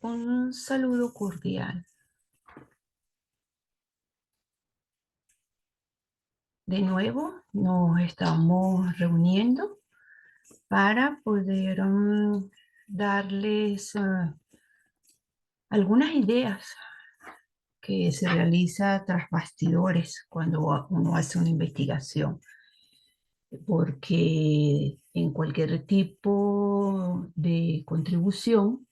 Un saludo cordial. De nuevo nos estamos reuniendo para poder darles algunas ideas que se realiza tras bastidores cuando uno hace una investigación, porque en cualquier tipo de contribución,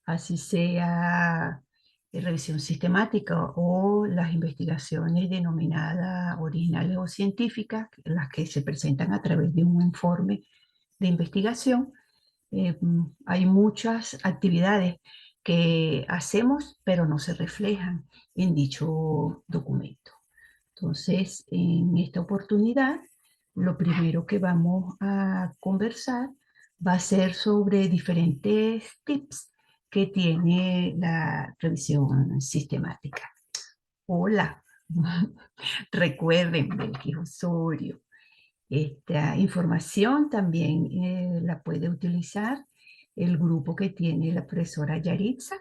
así sea revisión sistemática o las investigaciones denominadas originales o científicas, las que se presentan a través de un informe de investigación, hay muchas actividades que hacemos pero no se reflejan en dicho documento. Entonces, en esta oportunidad, lo primero que vamos a conversar va a ser sobre diferentes tips que tiene la revisión sistemática. Hola, recuerden, Belkis Osorio, esta información también la puede utilizar el grupo que tiene la profesora Yaritza,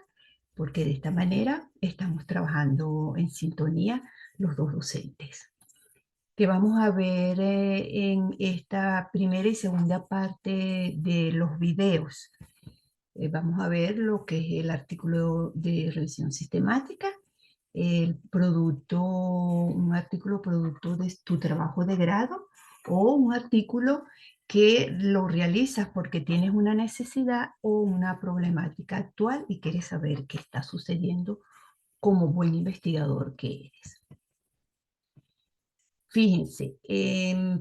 porque de esta manera estamos trabajando en sintonía los dos docentes. Que vamos a ver en esta primera y segunda parte de los videos. Vamos a ver lo que es el artículo de revisión sistemática, el producto, un artículo producto de tu trabajo de grado o un artículo que lo realizas porque tienes una necesidad o una problemática actual y quieres saber qué está sucediendo como buen investigador que eres. Fíjense,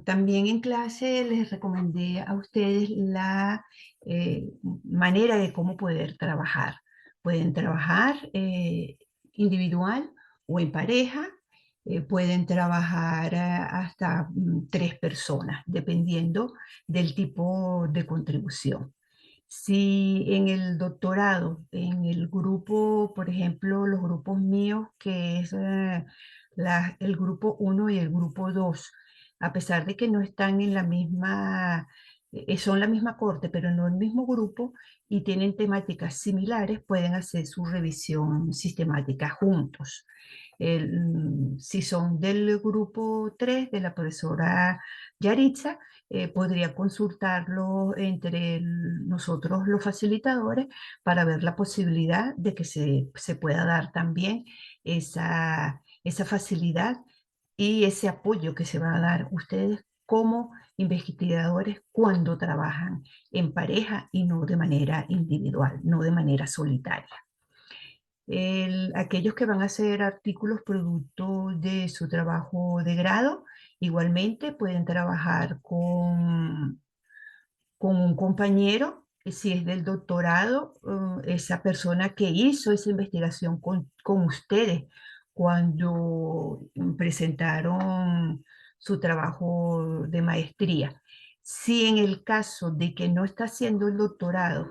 también en clase les recomendé a ustedes la manera de cómo poder trabajar. Pueden trabajar individual o en pareja, pueden trabajar hasta 3 personas, dependiendo del tipo de contribución. Si en el doctorado, en el grupo, por ejemplo, los grupos míos, que es el grupo 1 y el grupo 2, a pesar de que no están en la misma, son la misma corte, pero no el mismo grupo y tienen temáticas similares, pueden hacer su revisión sistemática juntos. Si son del grupo 3 de la profesora Yaritza, podría consultarlo entre nosotros los facilitadores para ver la posibilidad de que se pueda dar también esa facilidad y ese apoyo que se va a dar ustedes como investigadores cuando trabajan en pareja y no de manera individual, no de manera solitaria. Aquellos que van a hacer artículos producto de su trabajo de grado, igualmente pueden trabajar con un compañero, si es del doctorado, esa persona que hizo esa investigación con ustedes cuando presentaron su trabajo de maestría. Si en el caso de que no está haciendo el doctorado,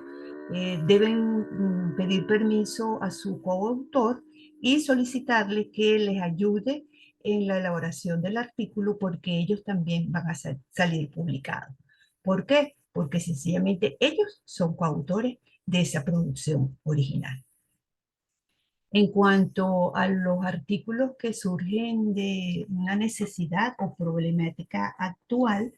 deben pedir permiso a su coautor y solicitarle que les ayude en la elaboración del artículo porque ellos también van a salir publicados. ¿Por qué? Porque sencillamente ellos son coautores de esa producción original. En cuanto a los artículos que surgen de una necesidad o problemática actual,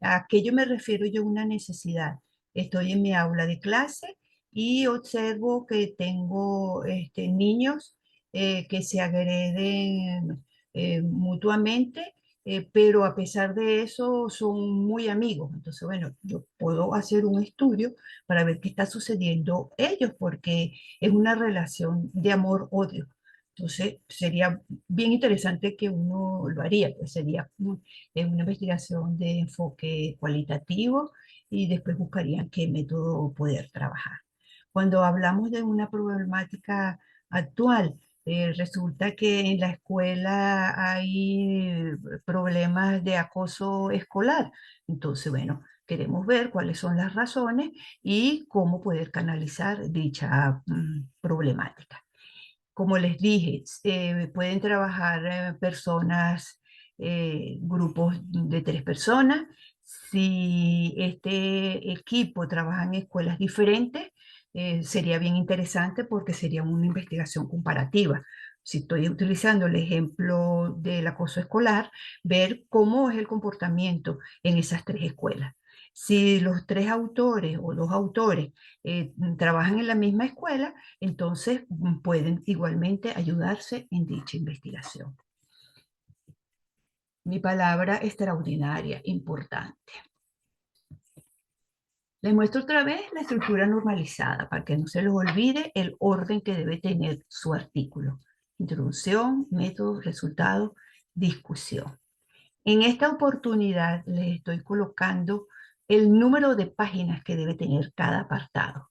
¿a qué yo me refiero yo una necesidad? Estoy en mi aula de clase y observo que tengo niños que se agreden mutuamente, pero a pesar de eso son muy amigos. Entonces, bueno, yo puedo hacer un estudio para ver qué está sucediendo ellos, porque es una relación de amor-odio. Entonces, sería bien interesante que uno lo haría, pues sería una investigación de enfoque cualitativo y después buscarían qué método poder trabajar. Cuando hablamos de una problemática actual, resulta que en la escuela hay problemas de acoso escolar. Entonces, bueno, queremos ver cuáles son las razones y cómo poder canalizar dicha problemática. Como les dije, pueden trabajar personas, grupos de 3 personas. Si este equipo trabaja en escuelas diferentes, sería bien interesante porque sería una investigación comparativa. Si estoy utilizando el ejemplo del acoso escolar, ver cómo es el comportamiento en esas tres escuelas. Si los tres autores o dos autores trabajan en la misma escuela, entonces pueden igualmente ayudarse en dicha investigación. Mi palabra extraordinaria, importante. Les muestro otra vez la estructura normalizada para que no se les olvide el orden que debe tener su artículo. Introducción, método, resultado, discusión. En esta oportunidad les estoy colocando el número de páginas que debe tener cada apartado.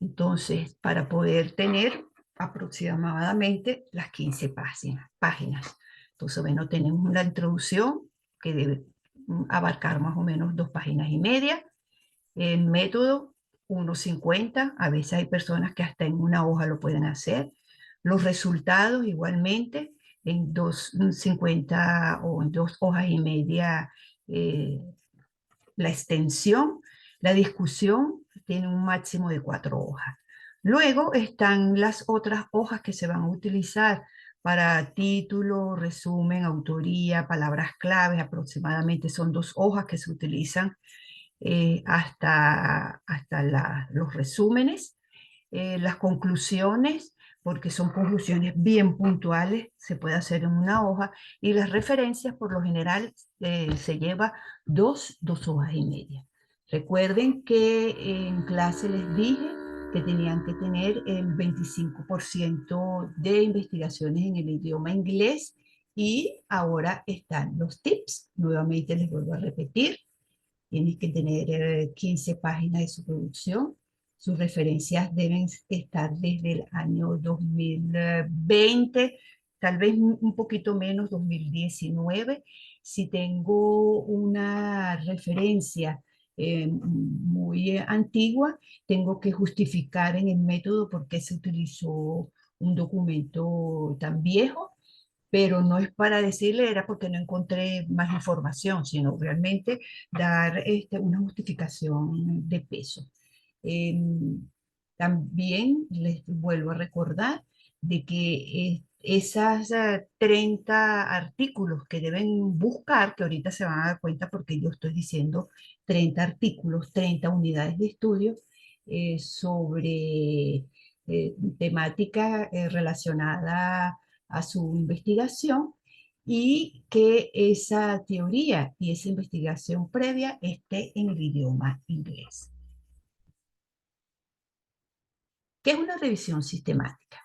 Entonces, para poder tener aproximadamente las 15 páginas. Entonces, bueno, tenemos la introducción que debe abarcar más o menos 2,5 páginas. El método 1,50, a veces hay personas que hasta en una hoja lo pueden hacer. Los resultados igualmente en 2,50 o en 2,5 hojas. La extensión, la discusión tiene un máximo de 4 hojas. Luego están las otras hojas que se van a utilizar para título, resumen, autoría, palabras claves. Aproximadamente son 2 hojas que se utilizan hasta los resúmenes, las conclusiones, porque son conclusiones bien puntuales, se puede hacer en una hoja, y las referencias por lo general se lleva 2 hojas y media. Recuerden que en clase les dije que tenían que tener el 25% de investigaciones en el idioma inglés, y ahora están los tips. Nuevamente les vuelvo a repetir. Tienes que tener 15 páginas de su producción. Sus referencias deben estar desde el año 2020, tal vez un poquito menos, 2019. Si tengo una referencia muy antigua, tengo que justificar en el método por qué se utilizó un documento tan viejo, pero no es para decirle era porque no encontré más información, sino realmente dar una justificación de peso. Eh, También les vuelvo a recordar de que esas 30 artículos que deben buscar, que ahorita se van a dar cuenta porque yo estoy diciendo 30 artículos, 30 unidades de estudio sobre temática relacionada a su investigación, y que esa teoría y esa investigación previa esté en el idioma inglés. ¿Qué es una revisión sistemática?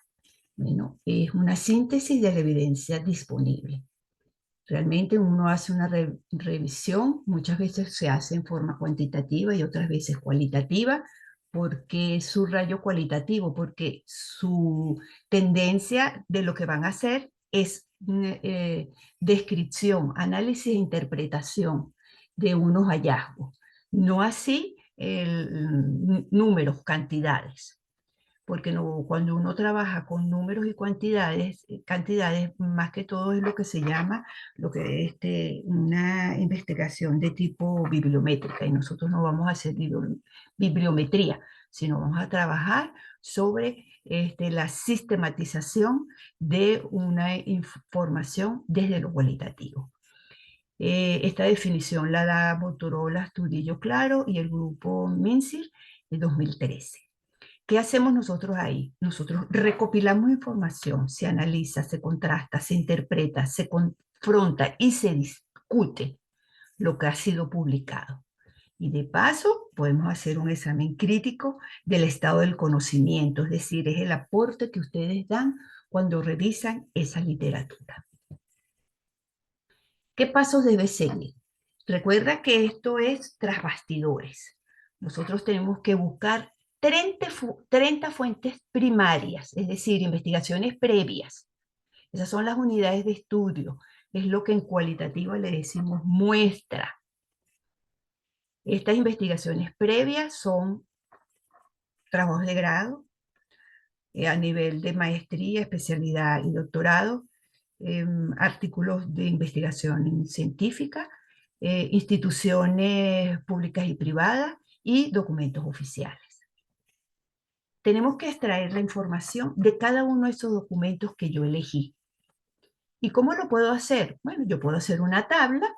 Bueno, es una síntesis de la evidencia disponible. Realmente uno hace una revisión, muchas veces se hace en forma cuantitativa y otras veces cualitativa. Porque su rayo cualitativo, porque su tendencia de lo que van a hacer es descripción, análisis e interpretación de unos hallazgos, no así números, cantidades. Porque no, cuando uno trabaja con números y cantidades, más que todo es lo que se llama una investigación de tipo bibliométrica, y nosotros no vamos a hacer bibliometría, sino vamos a trabajar sobre la sistematización de una información desde lo cualitativo. Esta definición la da Motorola, Astudillo Claro y el grupo MinSIR en 2013. ¿Qué hacemos nosotros ahí? Nosotros recopilamos información, se analiza, se contrasta, se interpreta, se confronta y se discute lo que ha sido publicado. Y de paso, podemos hacer un examen crítico del estado del conocimiento, es decir, es el aporte que ustedes dan cuando revisan esa literatura. ¿Qué pasos debe seguir? Recuerda que esto es tras bastidores. Nosotros tenemos que buscar 30 fuentes primarias, es decir, investigaciones previas. Esas son las unidades de estudio. Es lo que en cualitativa le decimos muestra. Estas investigaciones previas son trabajos de grado, a nivel de maestría, especialidad y doctorado, artículos de investigación científica, instituciones públicas y privadas y documentos oficiales. tenemos que extraer la información de cada uno de esos documentos que yo elegí. ¿Y cómo lo puedo hacer? Bueno, yo puedo hacer una tabla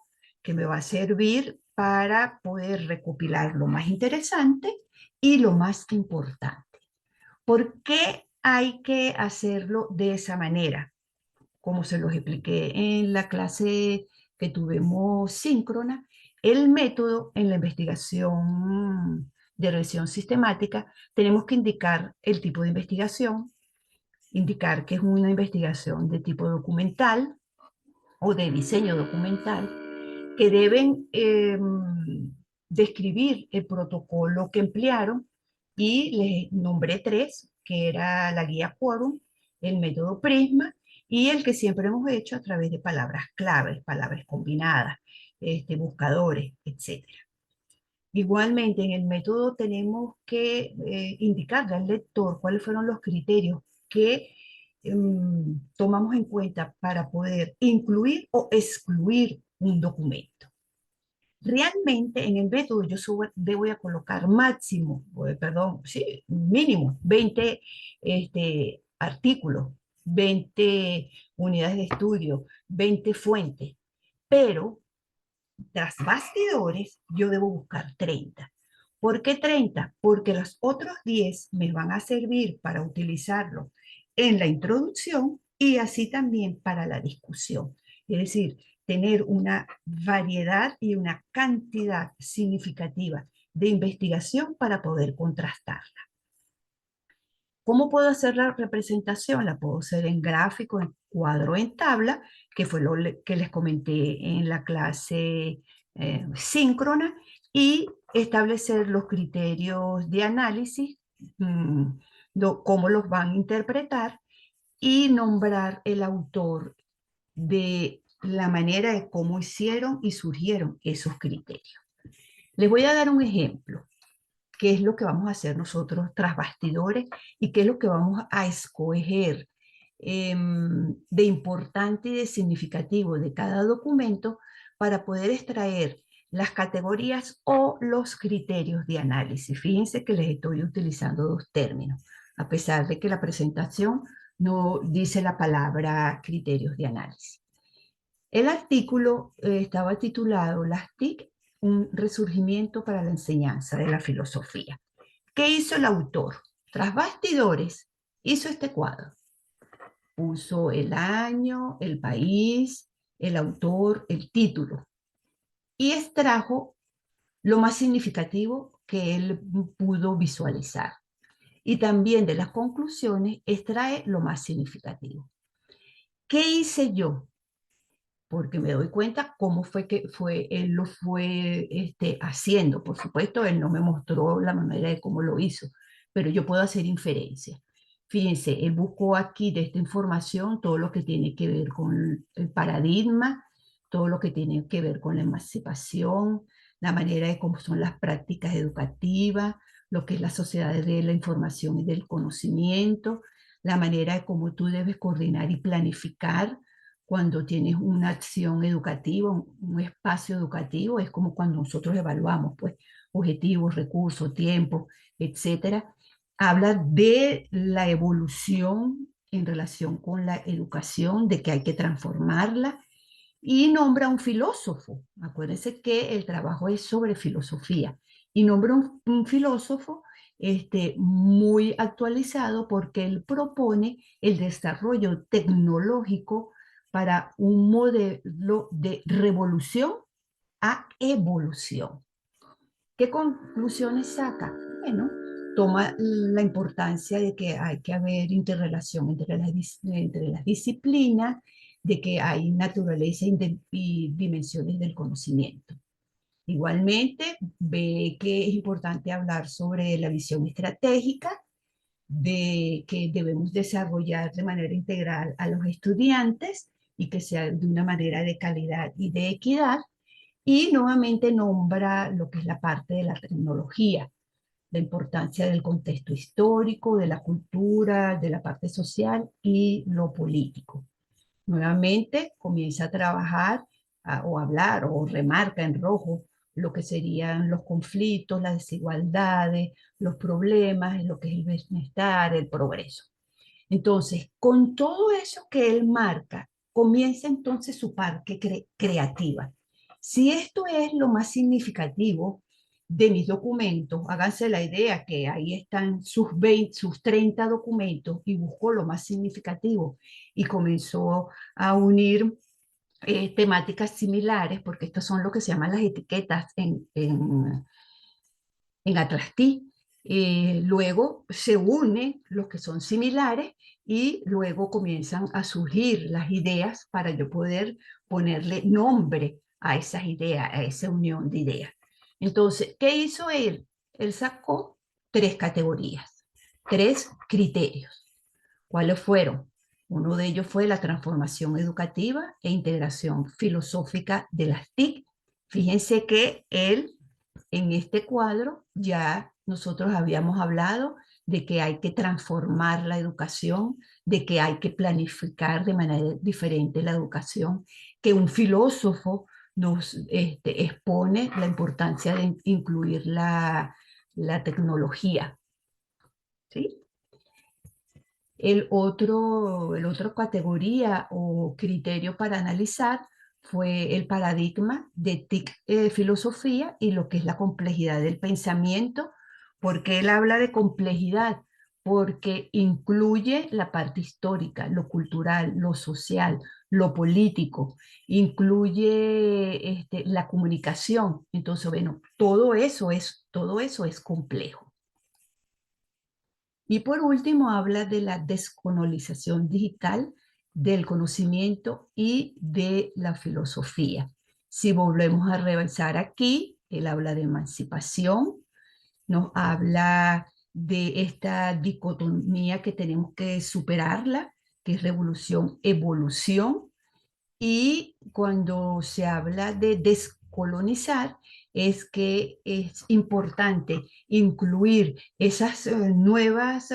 que me va a servir para poder recopilar lo más interesante y lo más importante. ¿Por qué hay que hacerlo de esa manera? Como se los expliqué en la clase que tuvimos síncrona, el método en la investigación de revisión sistemática, tenemos que indicar el tipo de investigación, indicar que es una investigación de tipo documental o de diseño documental, que deben describir el protocolo que emplearon y les nombré tres, que era la guía Quorum, el método Prisma y el que siempre hemos hecho a través de palabras claves, palabras combinadas, buscadores, etcétera. Igualmente, en el método tenemos que indicarle al lector cuáles fueron los criterios que tomamos en cuenta para poder incluir o excluir un documento. Realmente en el método yo voy a colocar máximo, perdón, sí, mínimo 20 artículos, 20 unidades de estudio, 20 fuentes, pero tras bastidores yo debo buscar 30. ¿Por qué 30? Porque los otros 10 me van a servir para utilizarlo en la introducción y así también para la discusión. Es decir, tener una variedad y una cantidad significativa de investigación para poder contrastarla. ¿Cómo puedo hacer la representación? La puedo hacer en gráfico, en cuadro, en tabla, que fue lo que les comenté en la clase síncrona, y establecer los criterios de análisis, cómo los van a interpretar, y nombrar el autor de la manera de cómo hicieron y surgieron esos criterios. Les voy a dar un ejemplo, qué es lo que vamos a hacer nosotros tras bastidores y qué es lo que vamos a escoger de importante y de significativo de cada documento para poder extraer las categorías o los criterios de análisis. Fíjense que les estoy utilizando dos términos, a pesar de que la presentación no dice la palabra criterios de análisis. El artículo estaba titulado Las TIC, un resurgimiento para la enseñanza de la filosofía. ¿Qué hizo el autor? Tras bastidores, hizo este cuadro. Puso el año, el país, el autor, el título. Y extrajo lo más significativo que él pudo visualizar. Y también de las conclusiones extrae lo más significativo. ¿Qué hice yo? Porque me doy cuenta cómo fue que él lo fue haciendo. Por supuesto, él no me mostró la manera de cómo lo hizo, pero yo puedo hacer inferencias. Fíjense, él buscó aquí de esta información todo lo que tiene que ver con el paradigma, todo lo que tiene que ver con la emancipación, la manera de cómo son las prácticas educativas, lo que es la sociedad de la información y del conocimiento, la manera de cómo tú debes coordinar y planificar cuando tienes una acción educativa, un espacio educativo, es como cuando nosotros evaluamos, pues, objetivos, recursos, tiempo, etcétera. Habla de la evolución en relación con la educación, de que hay que transformarla, y nombra un filósofo. Acuérdense que el trabajo es sobre filosofía, y nombra un filósofo muy actualizado porque él propone el desarrollo tecnológico para un modelo de revolución a evolución. ¿Qué conclusiones saca? Bueno, toma la importancia de que hay que haber interrelación entre las disciplinas, de que hay naturaleza y dimensiones del conocimiento. Igualmente, ve que es importante hablar sobre la visión estratégica, de que debemos desarrollar de manera integral a los estudiantes y que sea de una manera de calidad y de equidad. Y nuevamente nombra lo que es la parte de la tecnología, la importancia del contexto histórico, de la cultura, de la parte social y lo político. Nuevamente comienza a trabajar o hablar o remarca en rojo lo que serían los conflictos, las desigualdades, los problemas, lo que es el bienestar, el progreso. Entonces, con todo eso que él marca, comienza entonces su parte creativa. Si esto es lo más significativo de mis documentos, háganse la idea que ahí están sus 30 documentos y buscó lo más significativo y comenzó a unir temáticas similares, porque estas son lo que se llaman las etiquetas en Atlastí. Luego se unen los que son similares y luego comienzan a surgir las ideas para yo poder ponerle nombre a esas ideas, a esa unión de ideas. Entonces, ¿qué hizo él? Él sacó tres categorías, tres criterios. ¿Cuáles fueron? Uno de ellos fue la transformación educativa e integración filosófica de las TIC. Fíjense que él en este cuadro ya nosotros habíamos hablado de que hay que transformar la educación, de que hay que planificar de manera diferente la educación, que un filósofo nos expone la importancia de incluir la tecnología, ¿sí? El otro categoría o criterio para analizar fue el paradigma de TIC filosofía y lo que es la complejidad del pensamiento. ¿Porque él habla de complejidad? Porque incluye la parte histórica, lo cultural, lo social, lo político, incluye la comunicación. Entonces, bueno, todo eso es complejo. Y por último, habla de la descolonización digital del conocimiento y de la filosofía. Si volvemos a revisar aquí, él habla de emancipación, nos habla de esta dicotomía que tenemos que superarla, que es revolución-evolución, y cuando se habla de descolonizar, es que es importante incluir esas nuevas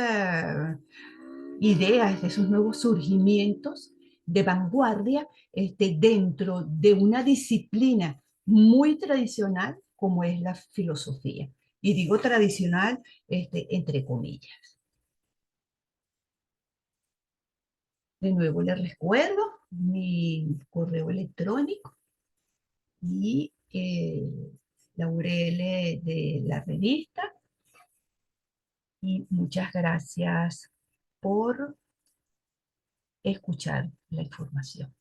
ideas, esos nuevos surgimientos de vanguardia dentro de una disciplina muy tradicional como es la filosofía. Y digo tradicional entre comillas. De nuevo les recuerdo mi correo electrónico y la URL de la revista. Y muchas gracias por escuchar la información.